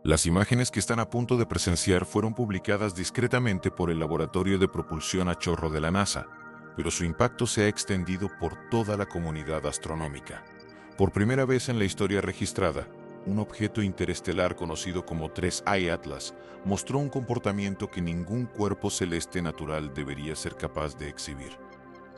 Las imágenes que están a punto de presenciar fueron publicadas discretamente por el Laboratorio de Propulsión a Chorro de la NASA, pero su impacto se ha extendido por toda la comunidad astronómica. Por primera vez en la historia registrada, un objeto interestelar conocido como 3I Atlas mostró un comportamiento que ningún cuerpo celeste natural debería ser capaz de exhibir.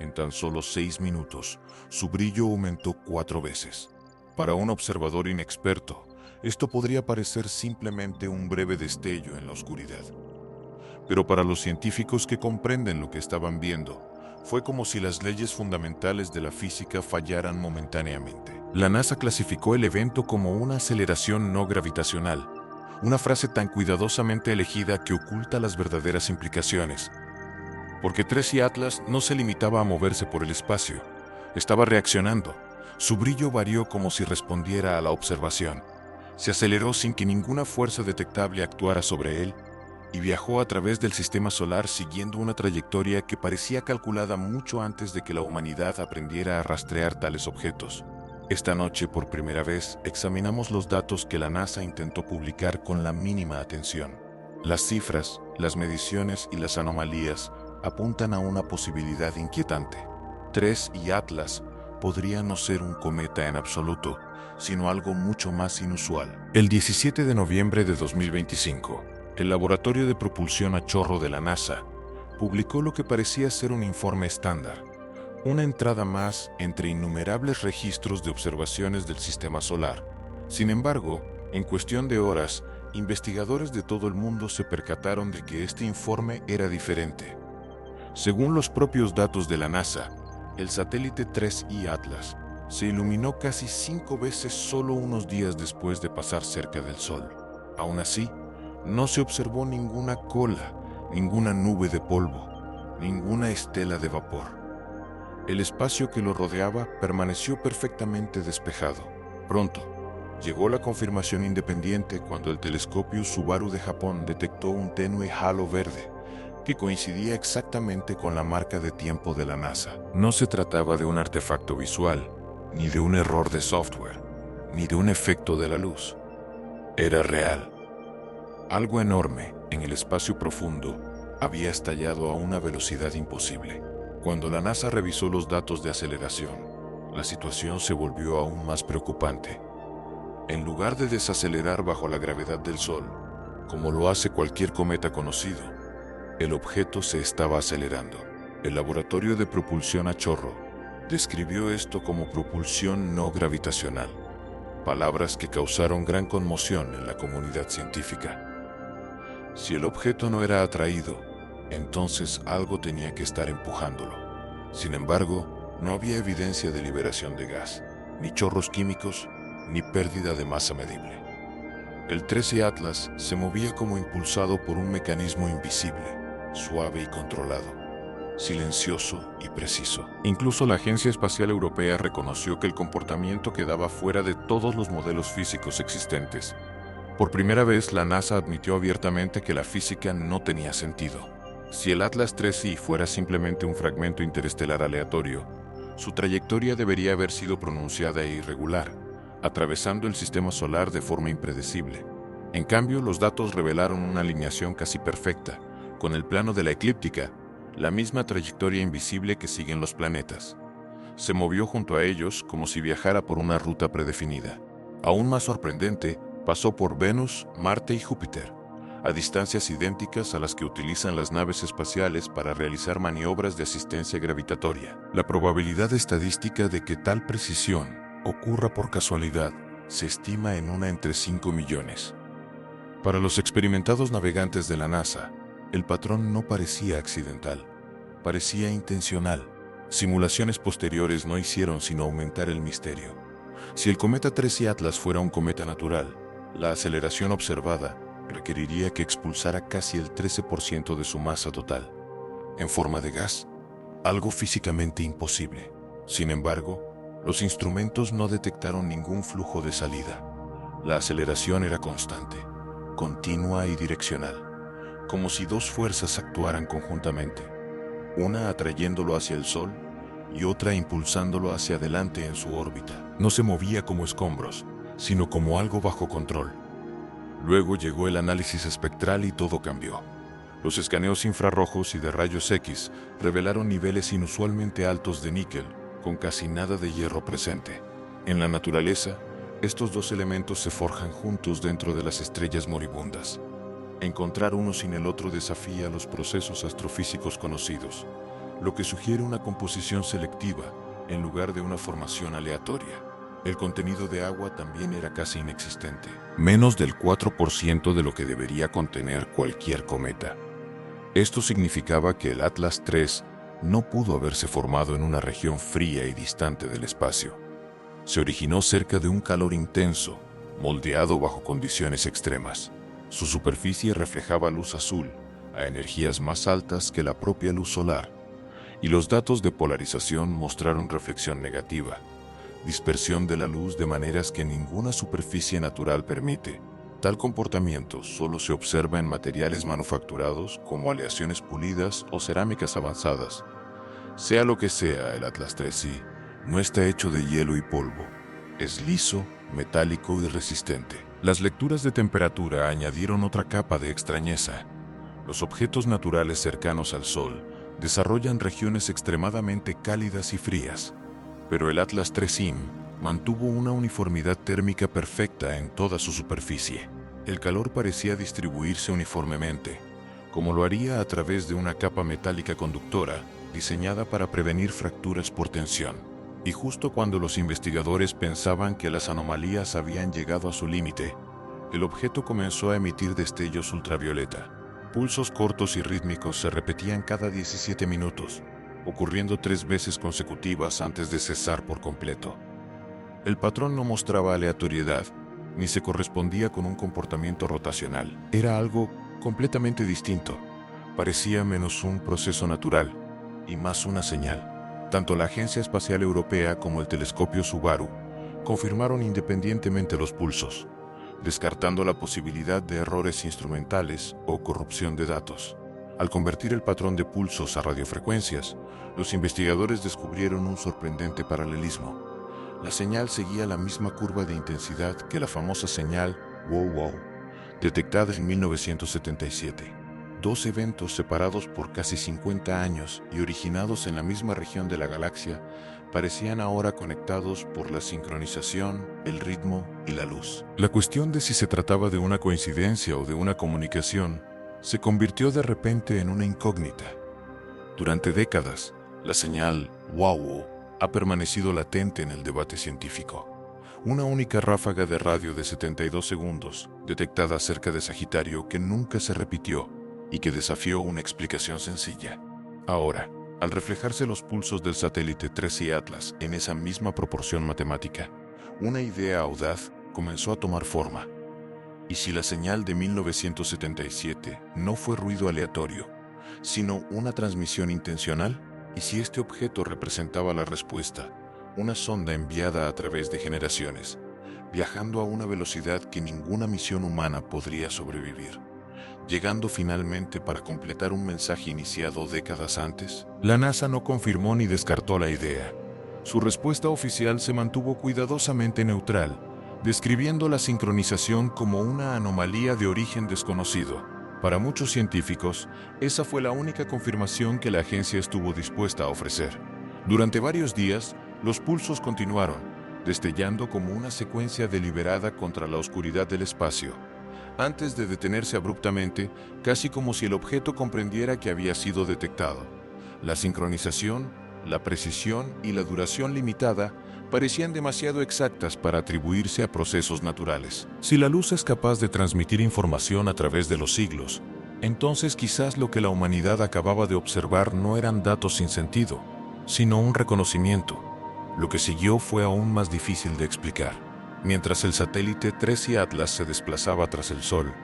En tan solo 6 minutos, su brillo aumentó 4 veces. Para un observador inexperto, esto podría parecer simplemente un breve destello en la oscuridad. Pero para los científicos que comprenden lo que estaban viendo, fue como si las leyes fundamentales de la física fallaran momentáneamente. La NASA clasificó el evento como una aceleración no gravitacional, una frase tan cuidadosamente elegida que oculta las verdaderas implicaciones. Porque 3I Atlas no se limitaba a moverse por el espacio, estaba reaccionando. Su brillo varió como si respondiera a la observación. Se aceleró sin que ninguna fuerza detectable actuara sobre él y viajó a través del sistema solar siguiendo una trayectoria que parecía calculada mucho antes de que la humanidad aprendiera a rastrear tales objetos. Esta noche, por primera vez, examinamos los datos que la NASA intentó publicar con la mínima atención. Las cifras, las mediciones y las anomalías apuntan a una posibilidad inquietante. 3I Atlas podría no ser un cometa en absoluto, sino algo mucho más inusual. El 17 de noviembre de 2025, el Laboratorio de Propulsión a Chorro de la NASA publicó lo que parecía ser un informe estándar, una entrada más entre innumerables registros de observaciones del sistema solar. Sin embargo, en cuestión de horas, investigadores de todo el mundo se percataron de que este informe era diferente. Según los propios datos de la NASA, el satélite 3I Atlas se iluminó casi 5 veces solo unos días después de pasar cerca del Sol. Aún así, no se observó ninguna cola, ninguna nube de polvo, ninguna estela de vapor. El espacio que lo rodeaba permaneció perfectamente despejado. Pronto, llegó la confirmación independiente cuando el telescopio Subaru de Japón detectó un tenue halo verde que coincidía exactamente con la marca de tiempo de la NASA. No se trataba de un artefacto visual, ni de un error de software, ni de un efecto de la luz. Era real. Algo enorme, en el espacio profundo, había estallado a una velocidad imposible. Cuando la NASA revisó los datos de aceleración, la situación se volvió aún más preocupante. En lugar de desacelerar bajo la gravedad del Sol, como lo hace cualquier cometa conocido, el objeto se estaba acelerando. El Laboratorio de Propulsión a Chorro describió esto como propulsión no gravitacional, palabras que causaron gran conmoción en la comunidad científica. Si el objeto no era atraído, entonces algo tenía que estar empujándolo. Sin embargo, no había evidencia de liberación de gas, ni chorros químicos, ni pérdida de masa medible. El 13 Atlas se movía como impulsado por un mecanismo invisible, suave y controlado, silencioso y preciso. Incluso la Agencia Espacial Europea reconoció que el comportamiento quedaba fuera de todos los modelos físicos existentes. Por primera vez, la NASA admitió abiertamente que la física no tenía sentido. Si el Atlas 3I fuera simplemente un fragmento interestelar aleatorio, su trayectoria debería haber sido pronunciada e irregular, atravesando el sistema solar de forma impredecible. En cambio, los datos revelaron una alineación casi perfecta, con el plano de la eclíptica, la misma trayectoria invisible que siguen los planetas. Se movió junto a ellos como si viajara por una ruta predefinida. Aún más sorprendente, pasó por Venus, Marte y Júpiter, a distancias idénticas a las que utilizan las naves espaciales para realizar maniobras de asistencia gravitatoria. La probabilidad estadística de que tal precisión ocurra por casualidad se estima en una entre 5 millones. Para los experimentados navegantes de la NASA, el patrón no parecía accidental, parecía intencional. Simulaciones posteriores no hicieron sino aumentar el misterio. Si el cometa 13 Atlas fuera un cometa natural, la aceleración observada requeriría que expulsara casi el 13% de su masa total, en forma de gas, algo físicamente imposible. Sin embargo, los instrumentos no detectaron ningún flujo de salida. La aceleración era constante, continua y direccional, como si dos fuerzas actuaran conjuntamente, una atrayéndolo hacia el Sol y otra impulsándolo hacia adelante en su órbita. No se movía como escombros, sino como algo bajo control. Luego llegó el análisis espectral y todo cambió. Los escaneos infrarrojos y de rayos X revelaron niveles inusualmente altos de níquel, con casi nada de hierro presente. En la naturaleza, estos dos elementos se forjan juntos dentro de las estrellas moribundas. Encontrar uno sin el otro desafía los procesos astrofísicos conocidos, lo que sugiere una composición selectiva en lugar de una formación aleatoria. El contenido de agua también era casi inexistente, menos del 4% de lo que debería contener cualquier cometa. Esto significaba que el Atlas III no pudo haberse formado en una región fría y distante del espacio. Se originó cerca de un calor intenso, moldeado bajo condiciones extremas. Su superficie reflejaba luz azul a energías más altas que la propia luz solar, y los datos de polarización mostraron reflexión negativa, dispersión de la luz de maneras que ninguna superficie natural permite. Tal comportamiento solo se observa en materiales manufacturados como aleaciones pulidas o cerámicas avanzadas. Sea lo que sea, el Atlas III no está hecho de hielo y polvo. Es liso, metálico y resistente. Las lecturas de temperatura añadieron otra capa de extrañeza. Los objetos naturales cercanos al Sol desarrollan regiones extremadamente cálidas y frías, pero el Atlas III mantuvo una uniformidad térmica perfecta en toda su superficie. El calor parecía distribuirse uniformemente, como lo haría a través de una capa metálica conductora diseñada para prevenir fracturas por tensión. Y justo cuando los investigadores pensaban que las anomalías habían llegado a su límite, el objeto comenzó a emitir destellos ultravioleta. Pulsos cortos y rítmicos se repetían cada 17 minutos, ocurriendo 3 veces consecutivas antes de cesar por completo. El patrón no mostraba aleatoriedad, ni se correspondía con un comportamiento rotacional. Era algo completamente distinto. Parecía menos un proceso natural y más una señal. Tanto la Agencia Espacial Europea como el telescopio Subaru confirmaron independientemente los pulsos, descartando la posibilidad de errores instrumentales o corrupción de datos. Al convertir el patrón de pulsos a radiofrecuencias, los investigadores descubrieron un sorprendente paralelismo. La señal seguía la misma curva de intensidad que la famosa señal WOW-WOW, detectada en 1977. Dos eventos separados por casi 50 años y originados en la misma región de la galaxia, parecían ahora conectados por la sincronización, el ritmo y la luz. La cuestión de si se trataba de una coincidencia o de una comunicación se convirtió de repente en una incógnita. Durante décadas, la señal WOW ha permanecido latente en el debate científico. Una única ráfaga de radio de 72 segundos, detectada cerca de Sagitario, que nunca se repitió y que desafió una explicación sencilla. Ahora, al reflejarse los pulsos del satélite 13 Atlas en esa misma proporción matemática, una idea audaz comenzó a tomar forma. ¿Y si la señal de 1977 no fue ruido aleatorio, sino una transmisión intencional? ¿Y si este objeto representaba la respuesta, una sonda enviada a través de generaciones, viajando a una velocidad que ninguna misión humana podría sobrevivir, llegando finalmente para completar un mensaje iniciado décadas antes? La NASA no confirmó ni descartó la idea. Su respuesta oficial se mantuvo cuidadosamente neutral, describiendo la sincronización como una anomalía de origen desconocido. Para muchos científicos, esa fue la única confirmación que la agencia estuvo dispuesta a ofrecer. Durante varios días, los pulsos continuaron, destellando como una secuencia deliberada contra la oscuridad del espacio, antes de detenerse abruptamente, casi como si el objeto comprendiera que había sido detectado. La sincronización, la precisión y la duración limitada parecían demasiado exactas para atribuirse a procesos naturales. Si la luz es capaz de transmitir información a través de los siglos, entonces quizás lo que la humanidad acababa de observar no eran datos sin sentido, sino un reconocimiento. Lo que siguió fue aún más difícil de explicar. Mientras el satélite 13 Atlas se desplazaba tras el Sol,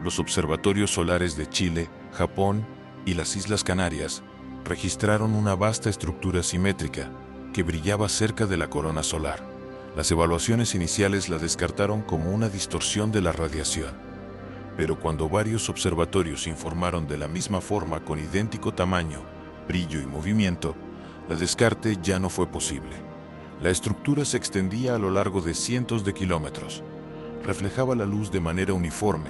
los observatorios solares de Chile, Japón y las Islas Canarias registraron una vasta estructura simétrica que brillaba cerca de la corona solar. Las evaluaciones iniciales la descartaron como una distorsión de la radiación. Pero cuando varios observatorios informaron de la misma forma con idéntico tamaño, brillo y movimiento, el descarte ya no fue posible. La estructura se extendía a lo largo de cientos de kilómetros. reflejaba la luz de manera uniforme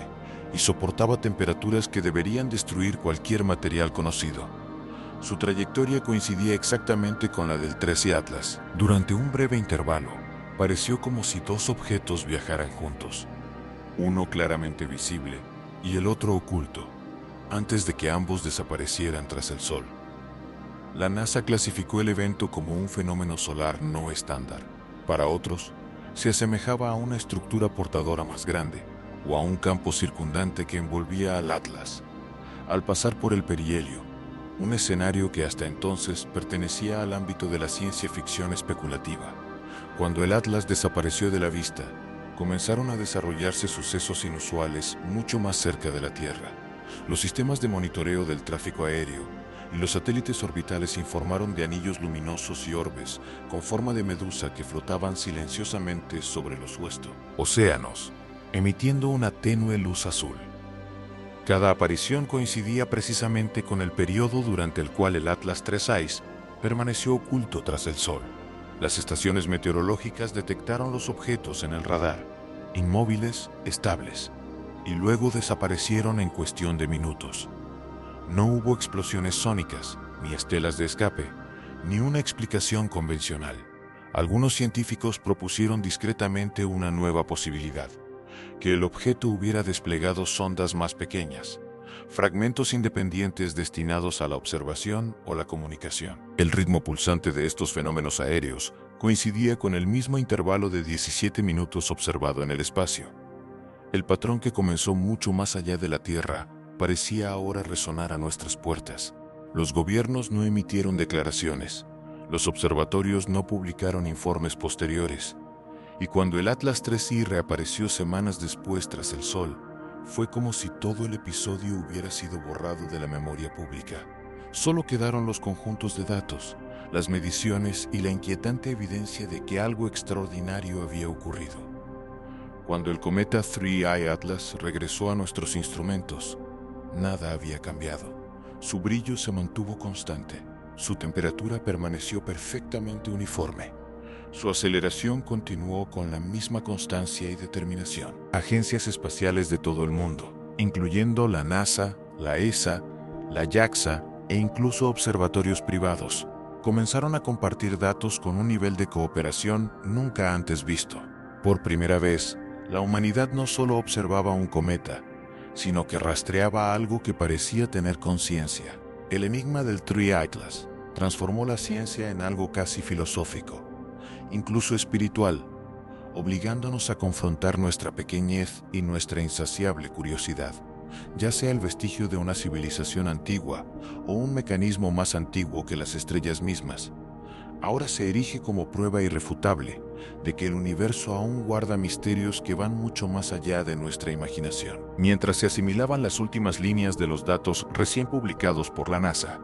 y soportaba temperaturas que deberían destruir cualquier material conocido. Su trayectoria coincidía exactamente con la del 13 Atlas. Durante un breve intervalo, pareció como si dos objetos viajaran juntos, uno claramente visible y el otro oculto, antes de que ambos desaparecieran tras el Sol. La NASA clasificó el evento como un fenómeno solar no estándar. Para otros, se asemejaba a una estructura portadora más grande o a un campo circundante que envolvía al Atlas. Al pasar por el perihelio, un escenario que hasta entonces pertenecía al ámbito de la ciencia ficción especulativa, cuando el Atlas desapareció de la vista, comenzaron a desarrollarse sucesos inusuales mucho más cerca de la Tierra. Los sistemas de monitoreo del tráfico aéreo y los satélites orbitales informaron de anillos luminosos y orbes con forma de medusa que flotaban silenciosamente sobre los océanos, emitiendo una tenue luz azul. Cada aparición coincidía precisamente con el periodo durante el cual el Atlas 3 permaneció oculto tras el Sol. Las estaciones meteorológicas detectaron los objetos en el radar, inmóviles, estables, y luego desaparecieron en cuestión de minutos. No hubo explosiones sónicas, ni estelas de escape, ni una explicación convencional. Algunos científicos propusieron discretamente una nueva posibilidad: que el objeto hubiera desplegado sondas más pequeñas, fragmentos independientes destinados a la observación o la comunicación. El ritmo pulsante de estos fenómenos aéreos coincidía con el mismo intervalo de 17 minutos observado en el espacio. El patrón, que comenzó mucho más allá de la Tierra, parecía ahora resonar a nuestras puertas. Los gobiernos no emitieron declaraciones, los observatorios no publicaron informes posteriores, y cuando el Atlas 3I reapareció semanas después tras el Sol, fue como si todo el episodio hubiera sido borrado de la memoria pública. Solo quedaron los conjuntos de datos, las mediciones y la inquietante evidencia de que algo extraordinario había ocurrido. Cuando el cometa 3I Atlas regresó a nuestros instrumentos, nada había cambiado. Su brillo se mantuvo constante, su temperatura permaneció perfectamente uniforme. Su aceleración continuó con la misma constancia y determinación. Agencias espaciales de todo el mundo, incluyendo la NASA, la ESA, la JAXA e incluso observatorios privados, comenzaron a compartir datos con un nivel de cooperación nunca antes visto. Por primera vez, la humanidad no solo observaba un cometa, sino que rastreaba algo que parecía tener conciencia. El enigma del 3 Atlas transformó la ciencia en algo casi filosófico, incluso espiritual, obligándonos a confrontar nuestra pequeñez y nuestra insaciable curiosidad, ya sea el vestigio de una civilización antigua o un mecanismo más antiguo que las estrellas mismas. Ahora se erige como prueba irrefutable de que el universo aún guarda misterios que van mucho más allá de nuestra imaginación. Mientras se asimilaban las últimas líneas de los datos recién publicados por la NASA,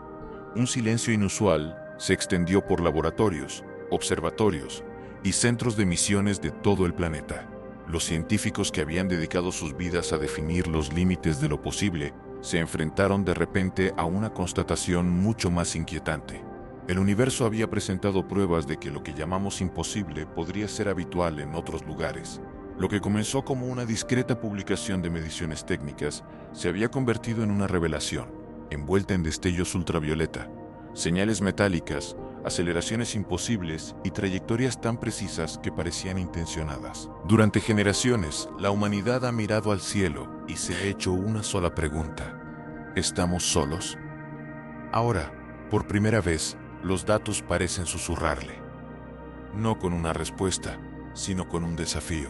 un silencio inusual se extendió por laboratorios, observatorios y centros de misiones de todo el planeta. Los científicos que habían dedicado sus vidas a definir los límites de lo posible se enfrentaron de repente a una constatación mucho más inquietante. El universo había presentado pruebas de que lo que llamamos imposible podría ser habitual en otros lugares. Lo que comenzó como una discreta publicación de mediciones técnicas se había convertido en una revelación, envuelta en destellos ultravioleta, señales metálicas, aceleraciones imposibles y trayectorias tan precisas que parecían intencionadas. Durante generaciones, la humanidad ha mirado al cielo y se ha hecho una sola pregunta: ¿estamos solos? Ahora, por primera vez, los datos parecen susurrarle. No con una respuesta, sino con un desafío.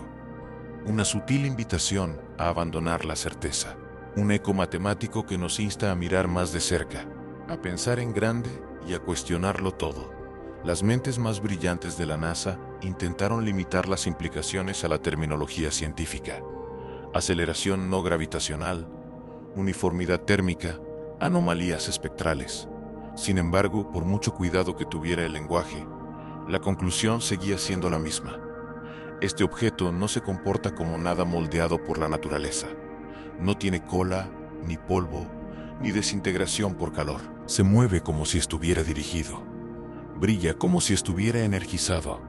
Una sutil invitación a abandonar la certeza. Un eco matemático que nos insta a mirar más de cerca, a pensar en grande y a cuestionarlo todo. Las mentes más brillantes de la NASA intentaron limitar las implicaciones a la terminología científica: aceleración no gravitacional, uniformidad térmica, anomalías espectrales. Sin embargo, por mucho cuidado que tuviera el lenguaje, la conclusión seguía siendo la misma. Este objeto no se comporta como nada moldeado por la naturaleza. No tiene cola, ni polvo, ni desintegración por calor. Se mueve como si estuviera dirigido. Brilla como si estuviera energizado.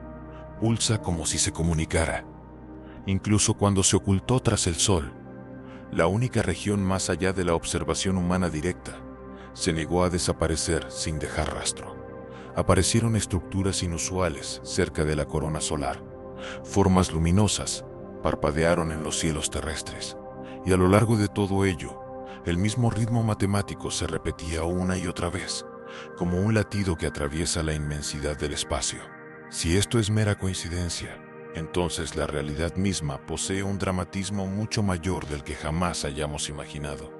Pulsa como si se comunicara. incluso cuando se ocultó tras el Sol, la única región más allá de la observación humana directa, se negó a desaparecer sin dejar rastro. Aparecieron estructuras inusuales cerca de la corona solar. Formas luminosas parpadearon en los cielos terrestres, y a lo largo de todo ello, el mismo ritmo matemático se repetía una y otra vez, como un latido que atraviesa la inmensidad del espacio. Si esto es mera coincidencia, entonces la realidad misma posee un dramatismo mucho mayor del que jamás hayamos imaginado.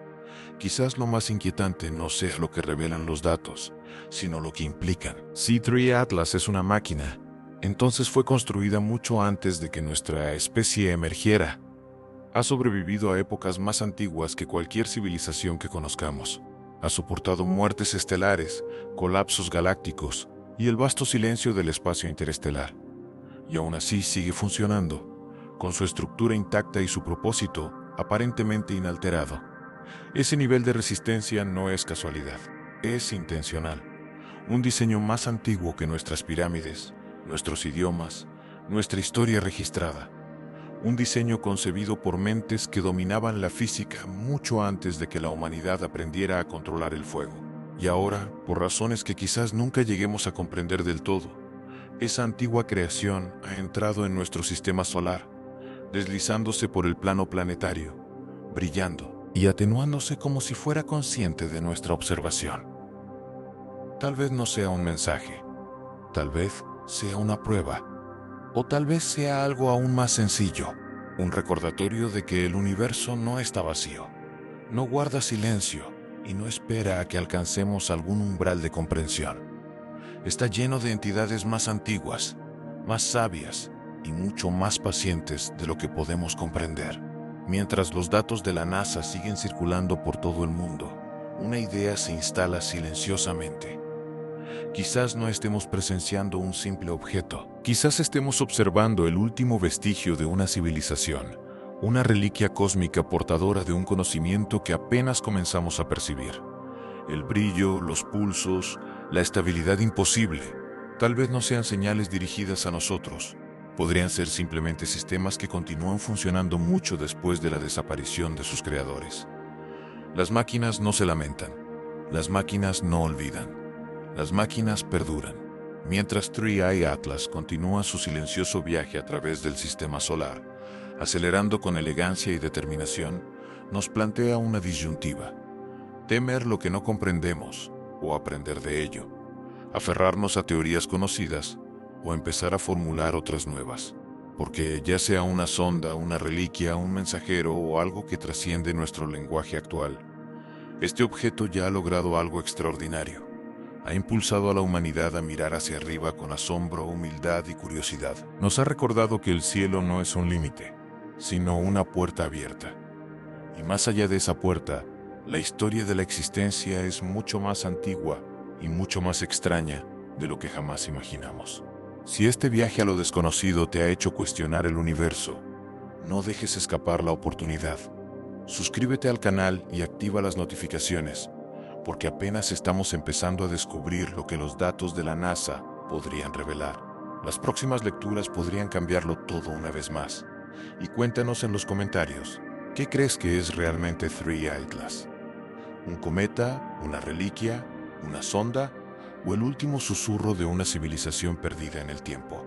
Quizás lo más inquietante no sea lo que revelan los datos, sino lo que implican. C3 Atlas es una máquina. Entonces fue construida mucho antes de que nuestra especie emergiera. Ha sobrevivido a épocas más antiguas que cualquier civilización que conozcamos. Ha soportado muertes estelares, colapsos galácticos y el vasto silencio del espacio interestelar. Y aún así sigue funcionando, con su estructura intacta y su propósito aparentemente inalterado. Ese nivel de resistencia no es casualidad, es intencional. Un diseño más antiguo que nuestras pirámides, nuestros idiomas, nuestra historia registrada. Un diseño concebido por mentes que dominaban la física mucho antes de que la humanidad aprendiera a controlar el fuego. Y ahora, por razones que quizás nunca lleguemos a comprender del todo, esa antigua creación ha entrado en nuestro sistema solar, deslizándose por el plano planetario, brillando y atenuándose como si fuera consciente de nuestra observación. Tal vez no sea un mensaje, tal vez sea una prueba, o tal vez sea algo aún más sencillo, un recordatorio de que el universo no está vacío, no guarda silencio y no espera a que alcancemos algún umbral de comprensión. Está lleno de entidades más antiguas, más sabias y mucho más pacientes de lo que podemos comprender. Mientras los datos de la NASA siguen circulando por todo el mundo, una idea se instala silenciosamente. Quizás no estemos presenciando un simple objeto. Quizás estemos observando el último vestigio de una civilización, una reliquia cósmica portadora de un conocimiento que apenas comenzamos a percibir. El brillo, los pulsos, la estabilidad imposible, tal vez no sean señales dirigidas a nosotros. Podrían ser simplemente sistemas que continúan funcionando mucho después de la desaparición de sus creadores. Las máquinas no se lamentan. Las máquinas no olvidan. Las máquinas perduran. Mientras 3i Atlas continúa su silencioso viaje a través del sistema solar, acelerando con elegancia y determinación, nos plantea una disyuntiva: temer lo que no comprendemos o aprender de ello, aferrarnos a teorías conocidas o empezar a formular otras nuevas, porque ya sea una sonda, una reliquia, un mensajero o algo que trasciende nuestro lenguaje actual, este objeto ya ha logrado algo extraordinario. Ha impulsado a la humanidad a mirar hacia arriba con asombro, humildad y curiosidad. Nos ha recordado que el cielo no es un límite, sino una puerta abierta. Y más allá de esa puerta, la historia de la existencia es mucho más antigua y mucho más extraña de lo que jamás imaginamos. Si este viaje a lo desconocido te ha hecho cuestionar el universo, no dejes escapar la oportunidad. Suscríbete al canal y activa las notificaciones, porque apenas estamos empezando a descubrir lo que los datos de la NASA podrían revelar. Las próximas lecturas podrían cambiarlo todo una vez más. Y cuéntanos en los comentarios, ¿qué crees que es realmente 3i Atlas? ¿Un cometa? ¿Una reliquia? ¿Una sonda? ¿O el último susurro de una civilización perdida en el tiempo?